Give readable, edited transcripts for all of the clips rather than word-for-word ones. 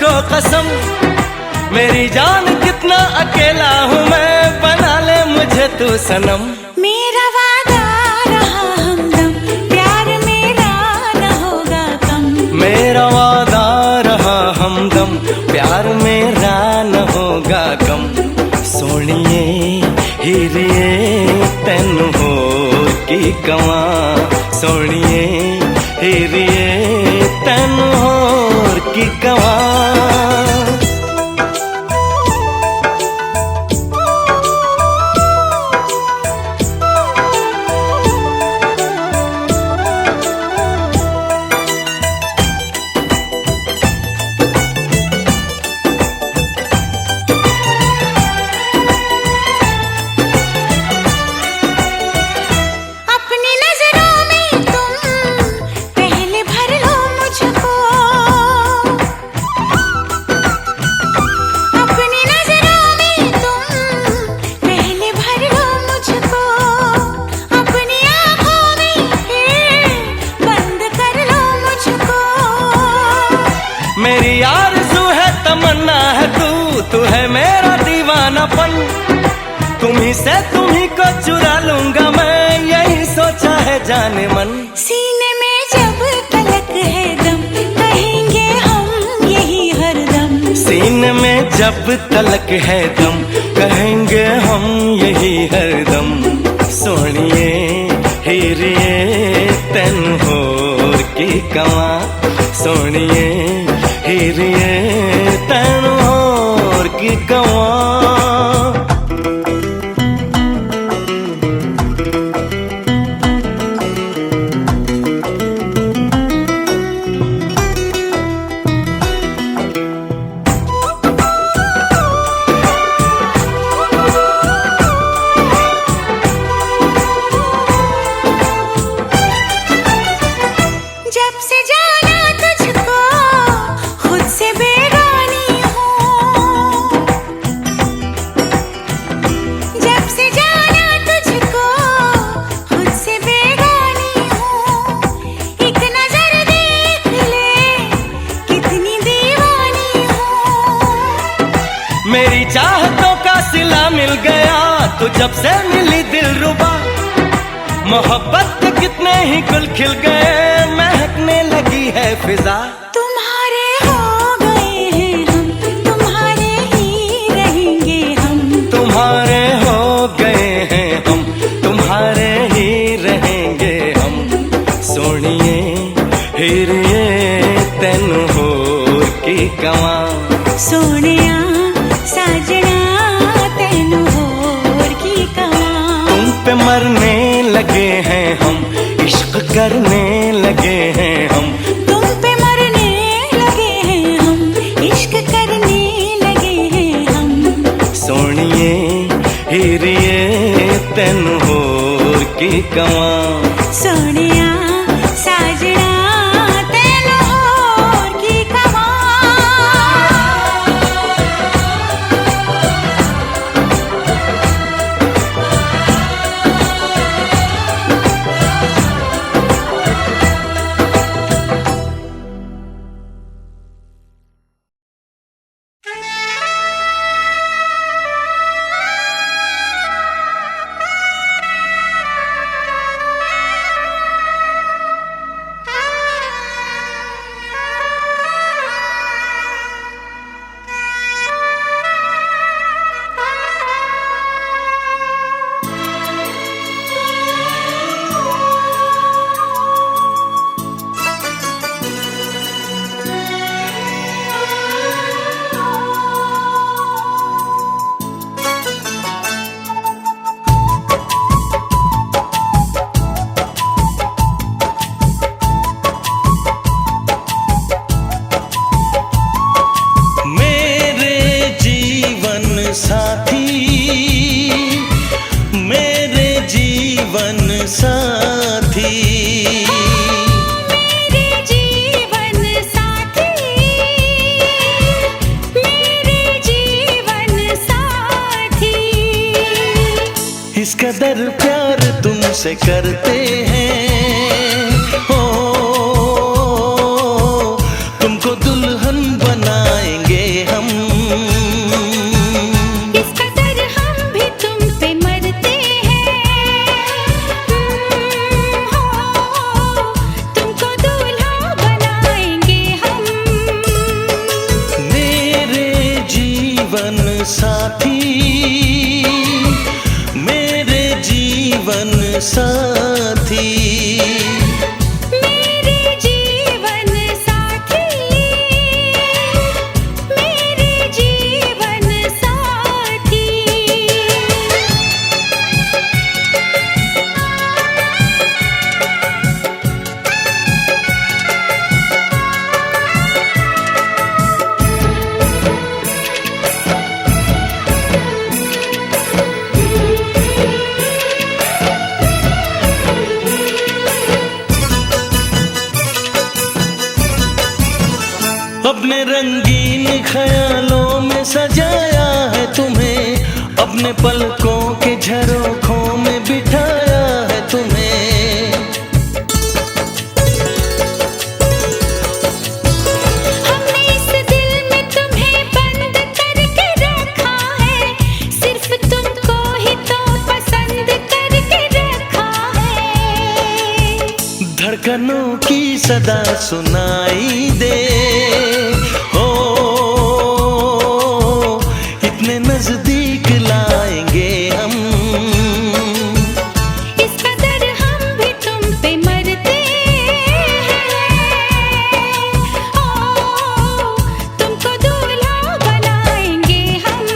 मुझको कसम, मेरी जान कितना अकेला हूँ मैं, बना ले मुझे तू सनम। मेरा वादा रहा हमदम, प्यार मेरा न होगा कम। मेरा वादा रहा हमदम, प्यार मेरा न होगा कम। सोनिए हीरिए तेनू होर की कवां, सोनिए हीरिए तेनू होर की कवां। मेरी आरज़ू है तमन्ना है तू है मेरा दीवानापन। तुम्ही से तुम्ही को चुरा लूंगा मैं, यही सोचा है जाने मन। सीने में जब तलक है दम, कहेंगे हम यही हरदम। सीने में जब तलक है दम, कहेंगे हम यही हरदम। सोनिए हीरिए तेनू होर की कवां, सोनिए हीरिए तेनू होर की कवां। जब से जाना तुझको खुद से बेगानी हूँ, जब से जाना तुझको खुद से बेगानी हूँ। एक नजर देख ले कितनी दीवानी हूँ। मेरी चाहतों का सिला मिल गया तो जब से मिली दिलरुबा, मोहब्बत के कितने ही गुल खिल गए, महकने लगी है फिजा। तुम्हारे हो गए हैं हम, तुम्हारे ही रहेंगे हम। तुम्हारे हो गए हैं हम, तुम्हारे ही रहेंगे हम। सोनिए हीरिए तेनू होर की कवां, सोनिया साजना तेनू होर की कवां। तुम पे मरने लगे हैं हम, इश्क करने लगे हैं हम। तुम पे मरने लगे हैं हम, इश्क करने लगे हैं हम। सोनिए हीरिए तेनू होर की कवां, सोनिया साजना तेनू होर की कवां। कदर प्यार तुमसे करते हैं हो, तुमको दुल्हन बनाएंगे साथी, मेरे जीवन साथी। मेरे जीवन साथी, मेरे जीवन साथी। अपने रंगीन ख्यालों में सजाया है तुम्हें, अपने पलकों के झरोखों में बिठाया है तुम्हें। हमने इस दिल में तुम्हें बंद करके रखा है, सिर्फ तुमको ही तो पसंद करके रखा है। धड़कनों की सदा सुनाई दे, ओ इतने नजदीक लाएंगे हम। इस कदर हम भी तुम पे मरते हैं, ओ तुमको दूल्हा बनाएंगे हम।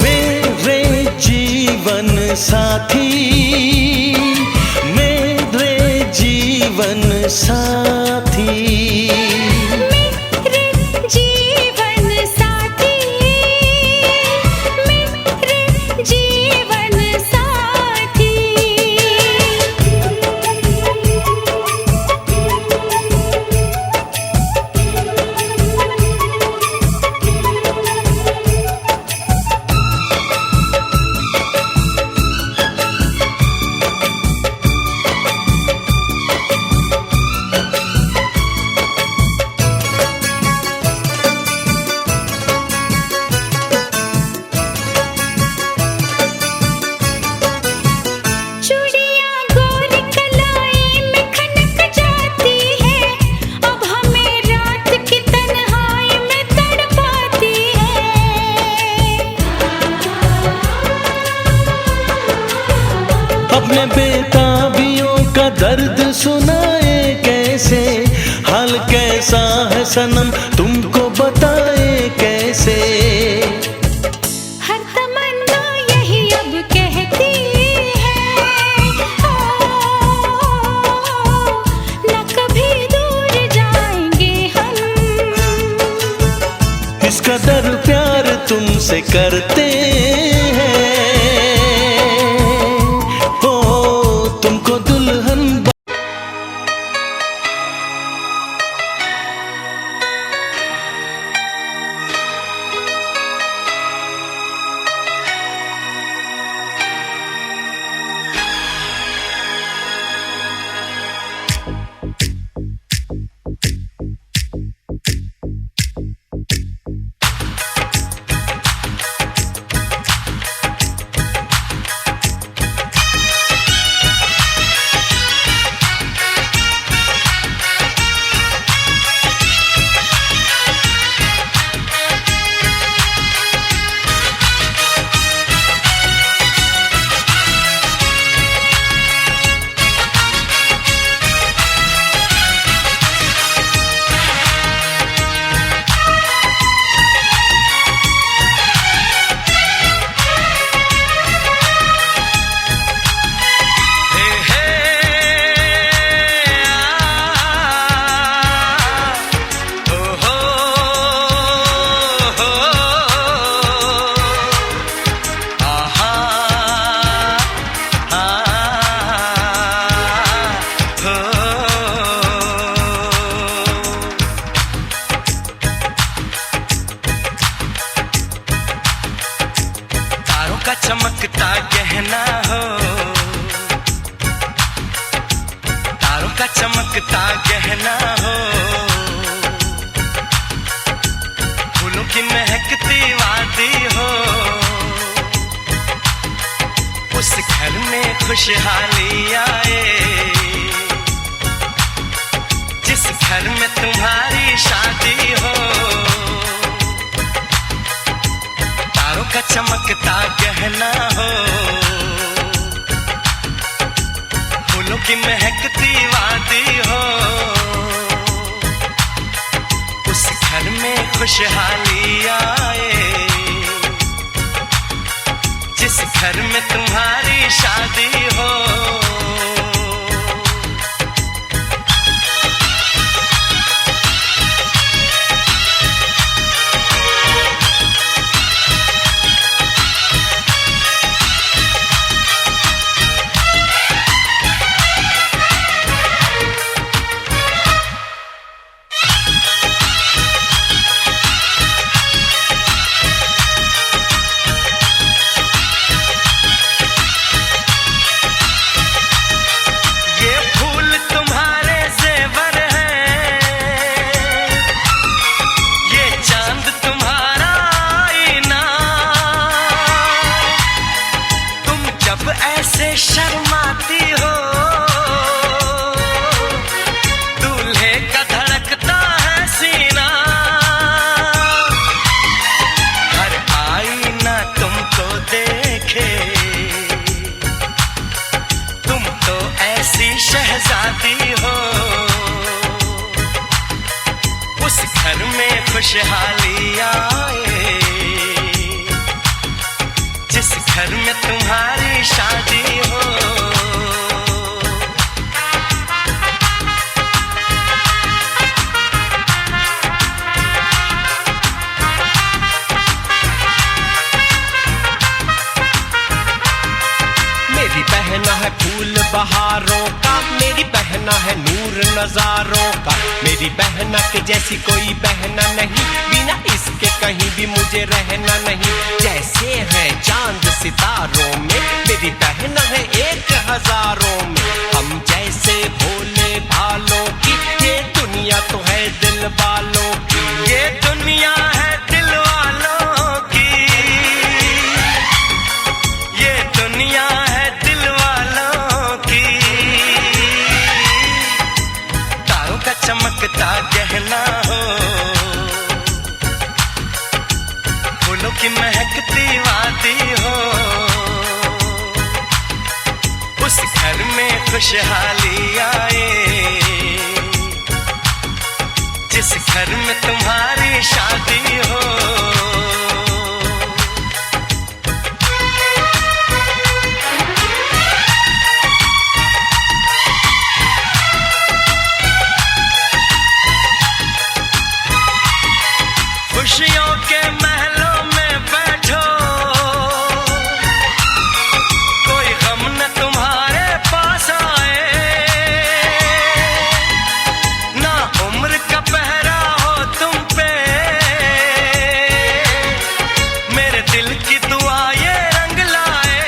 मेरे जीवन साथी, मेरे जीवन साथी। मेरे जीवन साथी, मेरे जीवन साथी। चूड़ियां गोरी कलाई में खनक जाती है, अब हमें रात की तन्हाई में तड़पाती है। अपने बेताबियों का दर्द सुनाए कैसे, हाल कैसा है सनम तुमको बताए कैसे। हर तमन्ना यही अब कहती है, ओ न कभी दूर जाएंगे हम। इस कदर प्यार तुमसे करते हैं, ओ तुमको दुल्हन चमकता गहना हो, तारों का चमकता गहना हो, फूलों की महकती वादी हो, उस घर में खुशहाली आए जिस घर में तुम्हारी शादी हो। चमकता गहना हो, फूलों की महकती वादी हो, उस घर में खुशहाली आए, जिस घर में तुम्हारी शादी हो। शर्माती हो, दूल्हे का धड़कता है सीना, हर आईना तुमको देखे, तुम तो ऐसी शहजादी हो, उस घर में खुशहाली आए, जिस घर में तुम्हारी शादी हो। मेरी बहना है फूल बहारों का, मेरी बहना है नूर नजारों का, मेरी बहना के जैसी कोई बहना नहीं, बिना इसके कहीं भी मुझे रहना नहीं। जैसे है चांद सितारों में, मेरी बहना है 1000 में, हम जैसे भोले भालों की, ये दुनिया तो है दिल वालों की, ये दुनिया है दिल वालों की, ये दुनिया है दिल वालों की। तारों का चमकता गहना हो, फूलों की महकती वादी हो, उस घर में खुशहाली आए, जिस घर में तुम्हारी शादी हो। खुशियों के महलों में बैठो, कोई गम न तुम्हारे पास आए, ना उम्र का पहरा हो तुम पे, मेरे दिल की दुआ ये रंग लाए,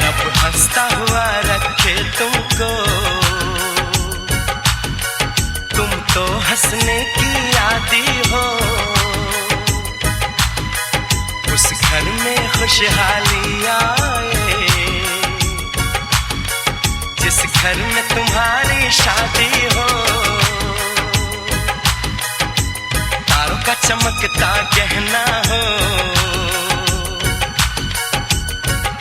रब हंसता हुआ रखे तुमको, तुम तो हंसने की आदी हो, उस घर में खुशहाली आए, जिस घर में तुम्हारी शादी हो। तारों का चमकता गहना हो,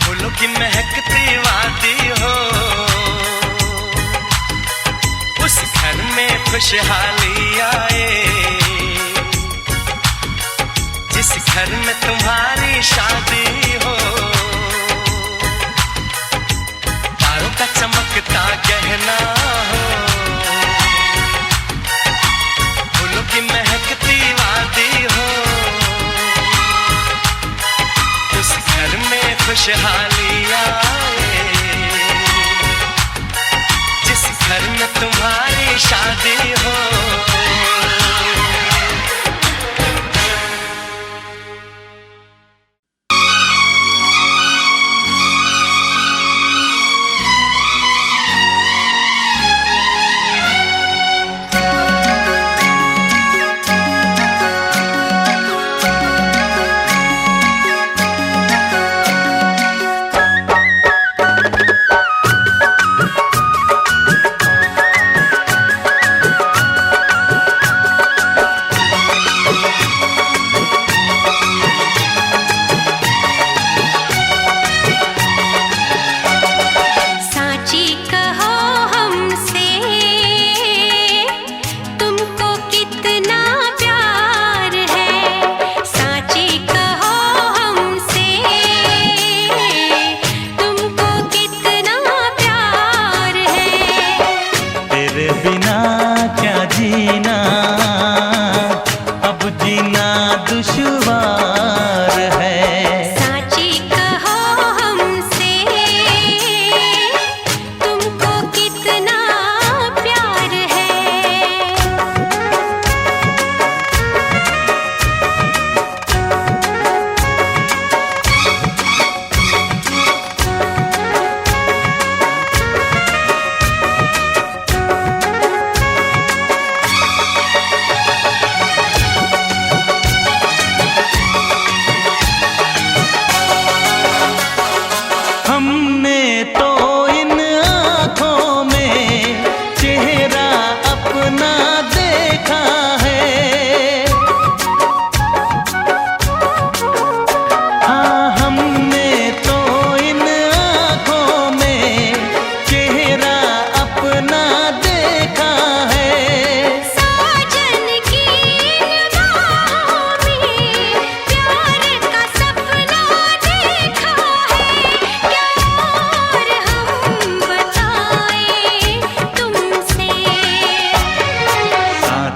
फूलों की महकती वादी हो, उस घर में खुशहाली आए, जिस घर में तुम्हारी शादी हो। तारों का चमकता गहना हो, फूलों की महकती वादी हो, उस घर में खुशहाली आए, जिस घर में तुम्हारी शादी हो।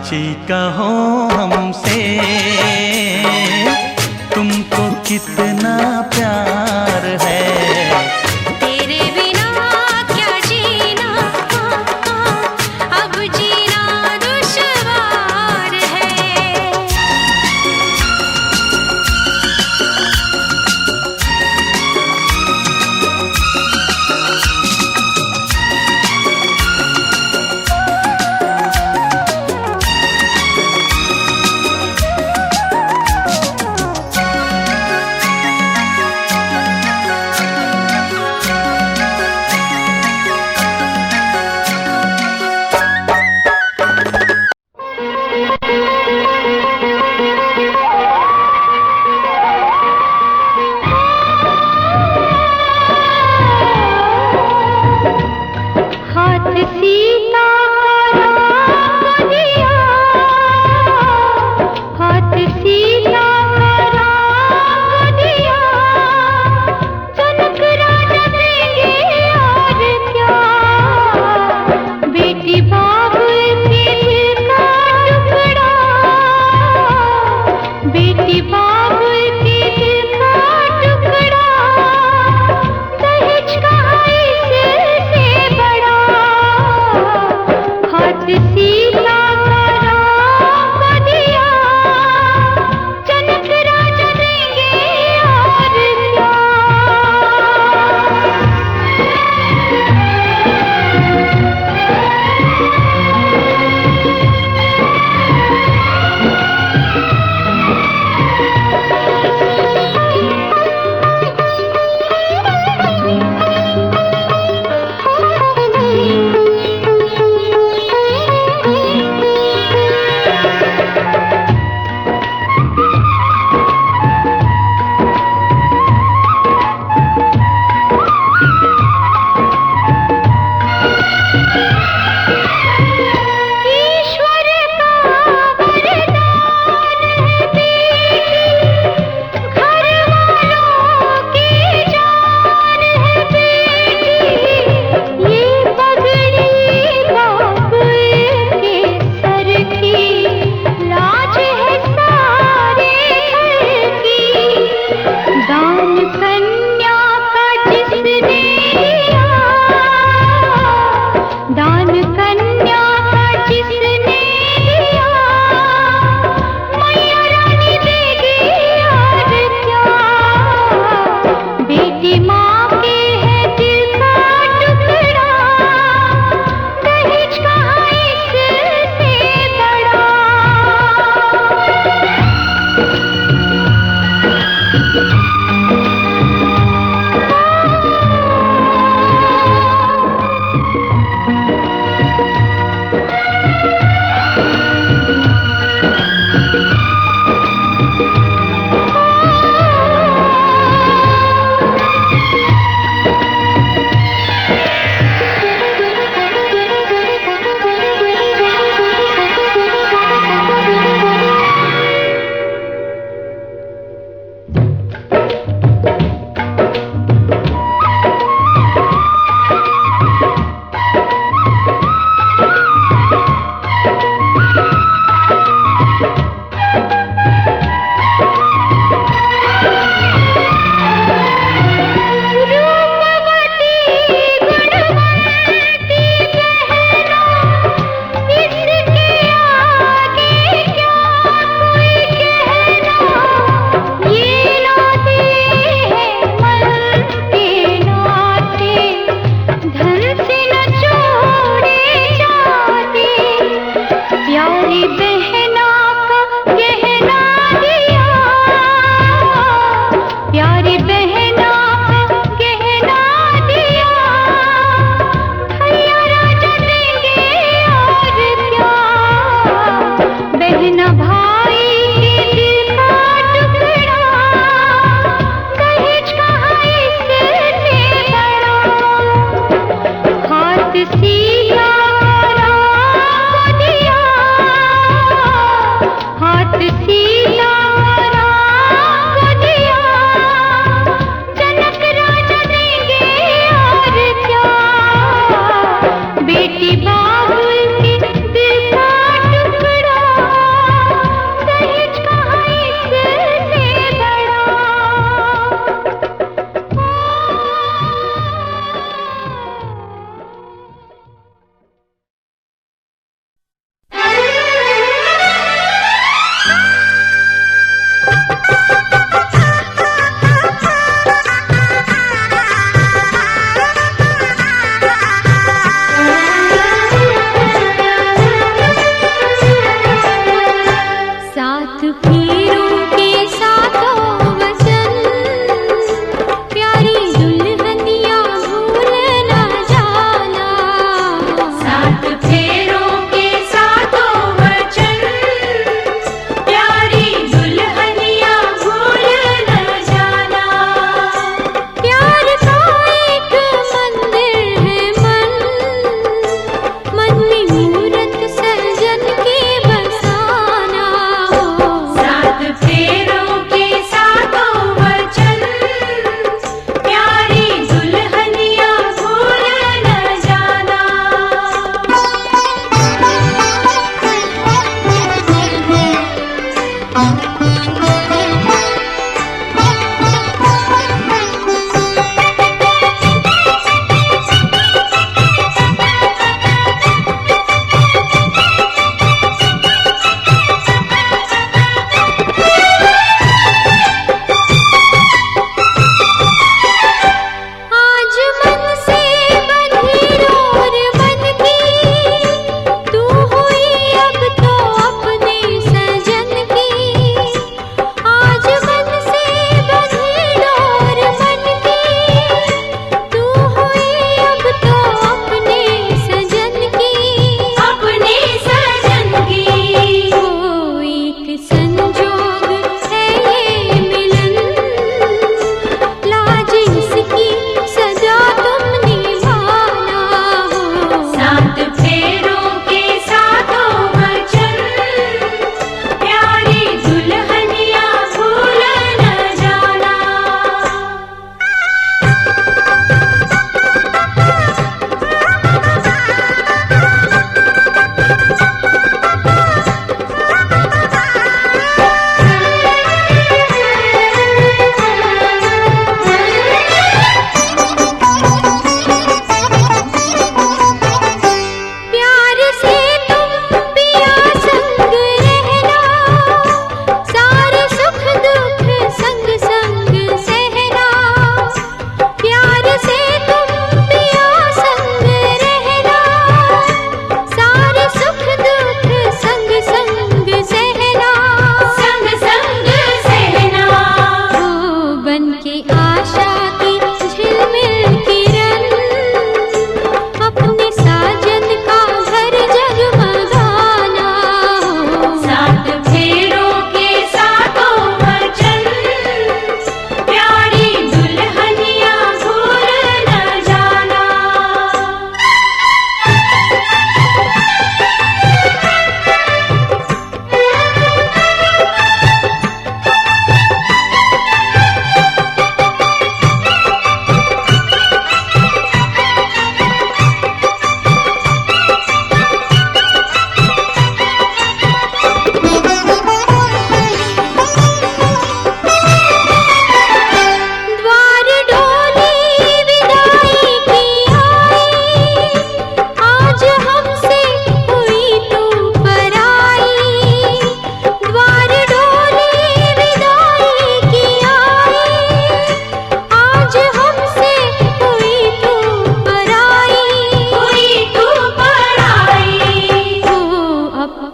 साची कहो हमसे, तुमको कितना प्यार है। तेरे बिना क्या जीना, अब जीना दुश्वार है। प्यारी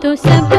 तो सब